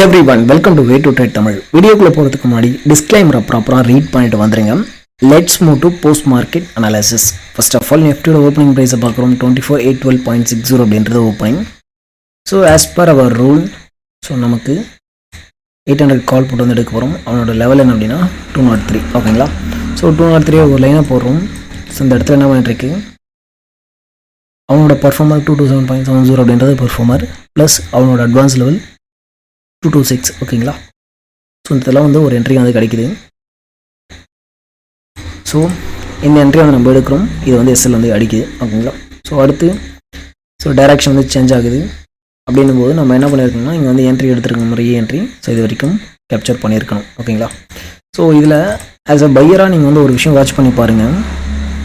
Everyone, welcome to Way to Trade Tamil. வீடியோக்குள்ள போறதுக்கு முன்னாடி டிஸ்க்ளைமரை ப்ராப்பரா ரீட் பண்ணிட்டு வந்துருங்க. Let's move to post market analysis. First of all, Nifty opening price பார்க்குறோம் 24,812.60 அப்படின்றது opening. So as per our rule, so நமக்கு 800 கால் போட்டு வந்து எடுக்க போகிறோம். அவனோட லெவல் என்ன அப்படின்னா 203. ஓகேங்களா? ஸோ 203 ஒரு லைனாக போடுறோம். ஸோ இந்த இடத்துல என்ன பண்ணிட்டுருக்கு, அவனோட பர்ஃபார்மர் 227.70 அப்படின்றது பர்ஃபார்மர் ப்ளஸ் அவனோட அட்வான்ஸ் லெவல் 226. ஓகேங்களா? ஸோ இதெல்லாம் வந்து ஒரு என்ட்ரி வந்து கிடைக்குது. ஸோ இந்த என்ட்ரி வந்து நம்ம எடுக்கிறோம். இது வந்து எஸ்எல் வந்து அடிக்குது. ஓகேங்களா? ஸோ அடுத்து டைரக்ஷன் வந்து சேஞ்ச் ஆகுது. அப்படின்னும் போது நம்ம என்ன பண்ணியிருக்கோம்னா, இங்கே வந்து என்ட்ரி எடுத்துருக்கோம், ரீ என்ட்ரி. ஸோ இது வரைக்கும் கேப்சர் பண்ணியிருக்கணும். ஓகேங்களா? ஸோ இதில் ஆஸ் அ பையராக நீங்கள் வந்து ஒரு விஷயம் வாட்ச் பண்ணி பாருங்கள்.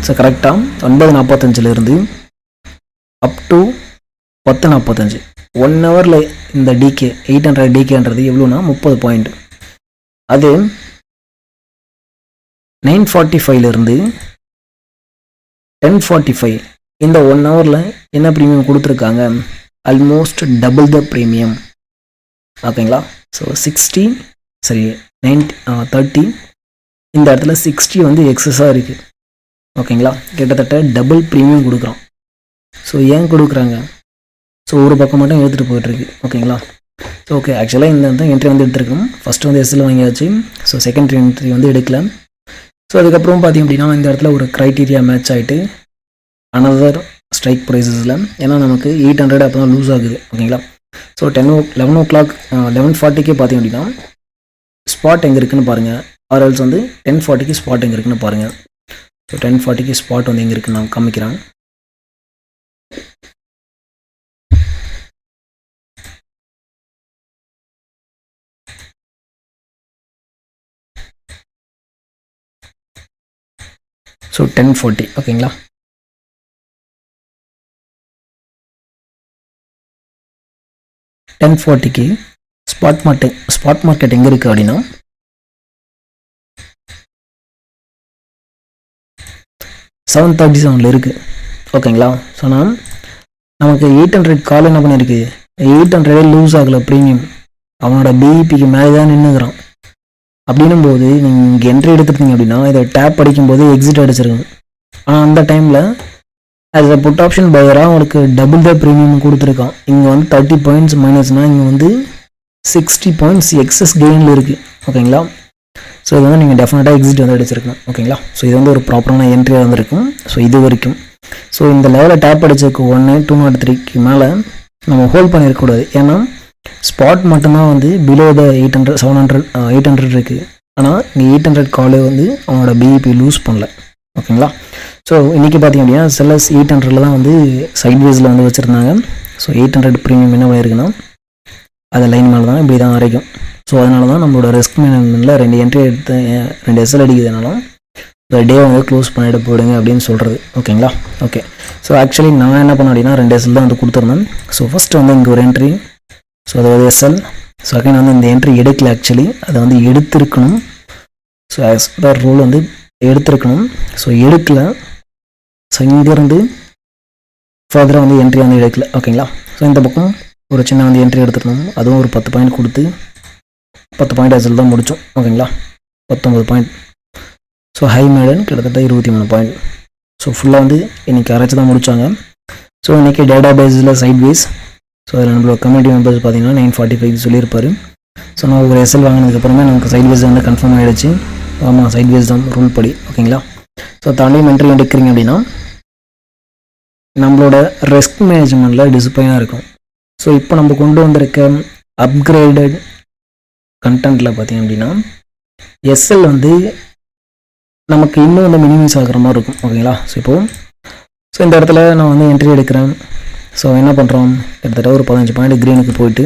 ஸோ கரெக்டாக 9:45 அப் டு 10:45 1 ஹவரில் இந்த டிகே 800 டிகேன்றது எவ்வளோனா 30 பாயிண்ட். அது 9:45 10:45 இந்த 1 ஹவரில் என்ன ப்ரீமியம் கொடுத்துருக்காங்க, ஆல்மோஸ்ட் டபுள் த ப்ரீமியம். ஓகேங்களா? ஸோ 30 இந்த இடத்துல 60 வந்து எக்ஸஸாக இருக்குது. ஓகேங்களா? கிட்டத்தட்ட டபுள் ப்ரீமியம் கொடுக்குறோம். ஸோ ஏன் கொடுக்குறாங்க? ஸோ ஒரு பக்கம் மட்டும் எடுத்துகிட்டு போயிட்டுருக்கு. ஓகேங்களா? ஸோ ஓகே, ஆக்சுவலாக இந்த என்ட்ரி வந்து எடுத்துருக்கணும். ஃபஸ்ட்டு வந்து எஸ்எல் வாங்கியாச்சு. ஸோ செகண்ட் என்ட்ரி வந்து எடுக்கல. ஸோ அதுக்கப்புறம் பார்த்திங்க அப்படின்னா இந்த இடத்துல ஒரு க்ரைட்டீரியா மேட்ச் ஆகிட்டு அனதர் ஸ்ட்ரைக் ப்ரைஸஸில், ஏன்னா நமக்கு 800 அப்போ தான் லூஸ் ஆகுது. ஓகேங்களா? ஸோ 11:40 பார்த்திங்க அப்படின்னா ஸ்பாட் எங்கே இருக்குதுன்னு பாருங்கள். ஆர்எல்ஸ் வந்து 10:40 ஸ்பாட் எங்கே இருக்குதுன்னு பாருங்கள். ஸோ 10:40 ஸ்பாட் வந்து எங்கே இருக்குன்னு நான் காமிக்கிறேன். ஸோ 10:40. ஓகேங்களா? ஸ்பாட் மார்க்கெட் எங்கே இருக்குது அப்படின்னா 737 இருக்குது. ஓகேங்களா? ஸோ நமக்கு 800 கால் என்ன பண்ணியிருக்கு, 800 லூஸ் ஆகலை ப்ரீமியம். அவனோட பிஇபிக்கு மேலே தான் நின்றுக்கிறான். அப்படின்னும் போது நீங்கள் இங்கே என்ட்ரி எடுத்துருந்தீங்க அப்படின்னா இதை டேப் அடிக்கும்போது எக்ஸிட் அடிச்சிருக்கணும். ஆனால் அந்த டைமில் ஆஸ் அ புட் ஆப்ஷன் பையராக அவனுக்கு டபுள் த ப்ரீமியம் கொடுத்துருக்கான். இங்கே வந்து 30 பாயிண்ட்ஸ் மைனஸ்னால் இங்கே வந்து 60 பாயிண்ட்ஸ் எக்ஸஸ் கெயினில் இருக்குது. ஓகேங்களா? ஸோ இது வந்து நீங்கள் டெஃபினட்டாக எக்ஸிட் வந்து அடிச்சிருக்கணும். ஓகேங்களா? ஸோ இது வந்து ஒரு ப்ராப்பரான என்ட்ரியாக வந்துருக்கும். ஸோ இது வரைக்கும் ஸோ இந்த லெவலில் டேப் அடிச்சிருக்கு 203 மேலே நம்ம ஹோல்ட் பண்ணியிருக்கக்கூடாது. ஏன்னா ஸ்பாட் மட்டும்தான் வந்து பிலோ த 800 இருக்குது. ஆனால் இங்கே 800 காலே வந்து அவனோட பிஇபி லூஸ் பண்ணல. ஓகேங்களா? ஸோ இன்றைக்கி பார்த்திங்க அப்படின்னா செல்லர்ஸ் 800 தான் வந்து சைட்வேஸில் வந்து வச்சுருந்தாங்க. ஸோ 800 ப்ரீமியம் என்ன பண்ணியிருக்குன்னா அது லைன் மேலே தான் இப்படி தான் வரைக்கும். ஸோ அதனால தான் நம்மளோட ரிஸ்க் மேனேஜ்மெண்ட்டில் 2 என்ட்ரி எடுத்து 2 எஸ்எல் அடிக்குதுனாலும் இந்த டே வந்து க்ளோஸ் பண்ணிட்டு போயிடுங்க அப்படின்னு சொல்கிறது. ஓகேங்களா? ஓகே. ஸோ ஆக்சுவலி நான் என்ன பண்ணேன் அப்படின்னா 2 எஸ்எல் தான் வந்து கொடுத்துருந்தேன். ஸோ ஃபஸ்ட்டு வந்து இங்கே ஒரு என்ட்ரி, ஸோ அதாவது எஸ்எல். செகண்ட் வந்து இந்த என்ட்ரி எடுக்கல, ஆக்சுவலி அதை வந்து எடுத்திருக்கணும். ஸோ ஆஸ் பர் ரூல் வந்து எடுத்திருக்கணும். ஸோ எடுக்கல. ஸோ இங்கேருந்து ஃபர்தராக வந்து என்ட்ரி வந்து எடுக்கல. ஓகேங்களா? ஸோ இந்த பக்கம் ஒரு சின்ன வந்து என்ட்ரி எடுத்துருந்தோம். அதுவும் ஒரு 10 பாயிண்ட் கொடுத்து 10 பாயிண்ட் எஸ்எல் தான் முடித்தோம். ஓகேங்களா? 19 பாயிண்ட். ஸோ ஹை மேடன் கிட்டத்தட்ட 23 பாயிண்ட். ஸோ ஃபுல்லாக வந்து இன்றைக்கி அரைச்சி தான் முடித்தாங்க. ஸோ இன்றைக்கி டேட்டா பேஸில் சைட்வேஸ். ஸோ அதில் நம்மளோட கம்யூனிட்டி மெம்பர்ஸ் பார்த்தீங்கன்னா 945 சொல்லியிருப்பார். ஸோ நான் ஒரு எஸ்எல் வாங்கினதுக்கப்புறமே நமக்கு சைட்வேஸ் வந்து கன்ஃபார்ம் ஆகிடுச்சு. ஆமாம், சைட்வேஸ் தான் ரூல் படி. ஓகேங்களா? ஸோ தாண்டி என்ட்ரி எடுக்கிறீங்க அப்படின்னா நம்மளோட ரிஸ்க் மேனேஜ்மெண்ட்டில் டிசிப்ளைனாக இருக்கும். ஸோ இப்போ நம்ம கொண்டு வந்திருக்க அப்கிரேடட் கண்டென்ட்டில் பார்த்திங்க அப்படின்னா எஸ்எல் வந்து நமக்கு இன்னும் வந்து மினிமைஸ் ஆகிற மாதிரி இருக்கும். ஓகேங்களா? ஸோ ஸோ இந்த இடத்துல நான் வந்து என்ட்ரி எடுக்கிறேன். ஸோ என்ன பண்ணுறோம், கிட்டத்தட்ட ஒரு 15 பாயிண்ட் க்ரீனுக்கு போயிட்டு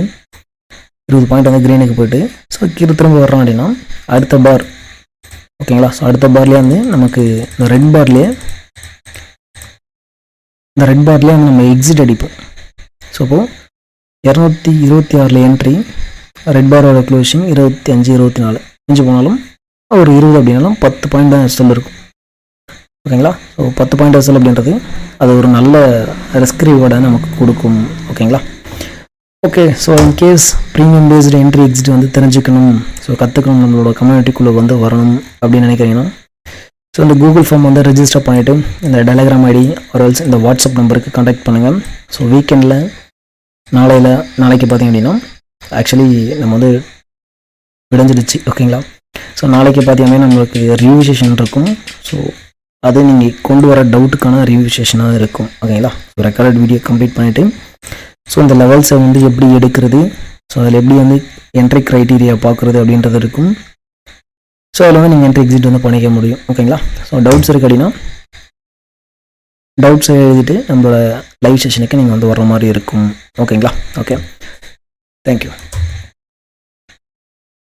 20 பாயிண்ட் வந்து க்ரீனுக்கு போயிட்டு ஸோ திரும்ப வர்றோம் அப்படின்னா அடுத்த பார். ஓகேங்களா? ஸோ அடுத்த பார்லேயே வந்து நமக்கு இந்த ரெட் பார்லேயே வந்து நம்ம எக்ஸிட் அடிப்போம். ஸோ இப்போது 226 என்ட்ரி, ரெட் பாரோட க்ளோசிங் 25, 24 மிஞ்சி போனாலும் ஒரு 20 அப்படின்னாலும் 10 பாயிண்ட் தான் எஸ்எல் இருக்கும். ஓகேங்களா? ஸோ 10 பாயிண்ட் எஸ்எல் அப்படின்றது அது ஒரு நல்ல ரிஸ்க் ரிவார்டை நமக்கு கொடுக்கும். ஓகேங்களா? Okay, so in case premium based entry exit வந்து தெரிஞ்சுக்கணும், ஸோ கற்றுக்கணும், நம்மளோட கம்யூனிட்டிக்குள்ளே வந்து வரணும் அப்படின்னு நினைக்கிறீங்கன்னா, ஸோ இந்த கூகுள் ஃபார்ம் வந்து ரெஜிஸ்டர் பண்ணிவிட்டு இந்த டெலகிராம் ஐடி ஒரு இந்த வாட்ஸ்அப் நம்பருக்கு கான்டாக்ட் பண்ணுங்கள். ஸோ வீக்கெண்டில் நாளைக்கு பார்த்தீங்க அப்படின்னா ஆக்சுவலி நம்ம வந்து விடைஞ்சிடுச்சு. ஓகேங்களா? ஸோ நாளைக்கு பார்த்தீங்கன்னா நம்மளுக்கு ரிவ்யூ செஷன் இருக்கும். ஸோ அது நீங்கள் கொண்டு வர டவுட்டுக்கான ரிவ்யூ செஷனாக இருக்கும். ஓகேங்களா? ஸோ ரெக்கார்டட் வீடியோ கம்ப்ளீட் பண்ணிவிட்டு ஸோ இந்த லெவல்ஸை வந்து எப்படி எடுக்கிறது, ஸோ அதில் எப்படி வந்து என்ட்ரி க்ரைட்டீரியா பார்க்குறது அப்படின்றது இருக்கும். ஸோ அதில் வந்து நீங்கள் என்ட்ரி எக்ஸிட் வந்து பண்ணிக்க முடியும். ஓகேங்களா? ஸோ டவுட்ஸ் இருக்குது அப்படின்னா டவுட்ஸை எழுதிட்டு நம்மளோட லைவ் செஷனுக்கு நீங்கள் வந்து வர மாதிரி இருக்கும். ஓகேங்களா? Okay, thank you.